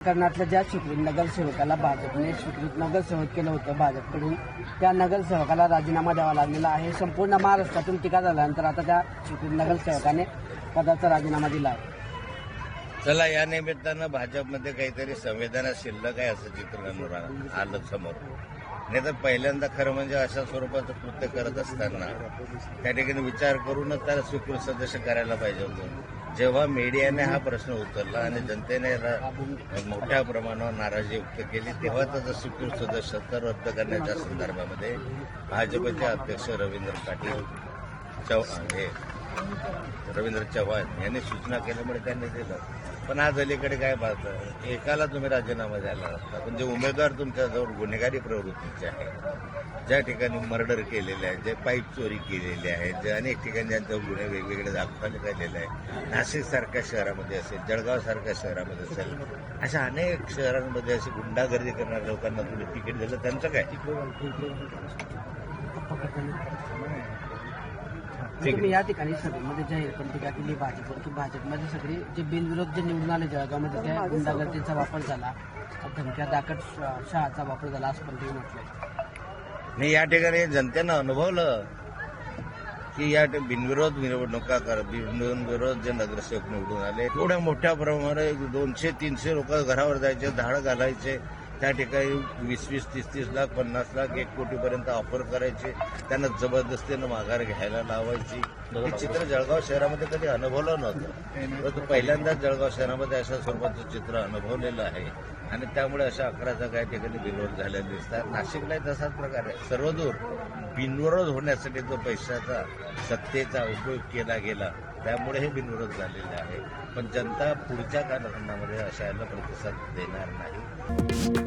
कर्नाटकच्या ज्या स्वीकृत नगरसेवकाला भाजपने स्वीकृत नगरसेवक केलं होतं भाजपकडून, त्या नगरसेवकाला राजीनामा द्यावा लागलेला आहे. संपूर्ण महाराष्ट्रातून टीका झाल्यानंतर आता त्या स्वीकृत नगरसेवकाने पदाचा राजीनामा दिला आहे. चला, या निमित्तानं भाजपमध्ये काहीतरी संवेदना शिल्लक आहे असं चित्र आलं समोर. नाही तर पहिल्यांदा खरं म्हणजे अशा स्वरूपाचं कृत्य करत असताना त्या ठिकाणी विचार करूनच त्याला स्वीकृत सदस्य करायला पाहिजे होतं. जेव्हा मीडियाने हा प्रश्न उचलला आणि जनतेने याला मोठ्या प्रमाणावर नाराजी व्यक्त केली, तेव्हा त्याचं स्वीकृत सदस्यत्व रद्द करण्याच्या संदर्भामध्ये भाजपचे अध्यक्ष रवींद्र चव्हाण यांनी सूचना केल्यामुळे त्यांनी दिलं. पण आज अलीकडे काय पाहतं, एकाला तुम्ही राजीनामा द्यायला लागता, पण जे उमेदवार तुमच्याजवळ गुन्हेगारी प्रवृत्तीचे आहेत, ज्या ठिकाणी मर्डर केलेले आहे, जे पाईप चोरी केलेले आहे, जे अनेक ठिकाणी ज्यांच्यावर गुन्हे वेगवेगळे दाखवण्यात आलेले आहे, नाशिकसारख्या शहरामध्ये असेल, जळगावसारख्या शहरामध्ये असेल, अशा अनेक शहरांमध्ये अशी गुंडागर्दी करणाऱ्या लोकांना तुम्ही तिकीट दिलं, त्यांचं काय? तुम्ही या ठिकाणी सभेमध्ये जाहीर पण टीका केली भाजपवर की भाजपमध्ये सगळे जे बिनविरोध जे निवडून आले जळगावमध्ये त्या गुंडागर्दीचा वापर झाला, धमक्या दाखट शहाचा वापर झाला असं पण तुम्ही म्हटलंय. नाही, या ठिकाणी जनतेनं अनुभवलं की या बिनविरोध निवडणुका बिनविरोध जे नगरसेवक निवडून आले, थोड्या मोठ्या प्रमाणात 200-300 लोक घरावर जायचे, धाड घालायचे, त्या ठिकाणी 20-20, 30-30 लाख, 50 लाख, 1 कोटीपर्यंत ऑफर करायचे, त्यांना जबरदस्तीनं माघार घ्यायला लावायची. हे चित्र जळगाव शहरामध्ये कधी अनुभवलं नव्हतं, परंतु पहिल्यांदाच जळगाव शहरामध्ये अशा स्वरूपाचं चित्र अनुभवलेलं आहे आणि त्यामुळे अशा 11 काही ठिकाणी बिनविरोध झालेले दिसतात. नाशिकलाही तसाच प्रकार आहे. सर्वदूर बिनविरोध होण्यासाठी जो पैशाचा सत्तेचा उपयोग केला गेला, त्यामुळे हे बिनविरोध झालेले आहे. पण जनता पुढच्या कालखंडामध्ये अशा याला प्रतिसाद देणार नाही.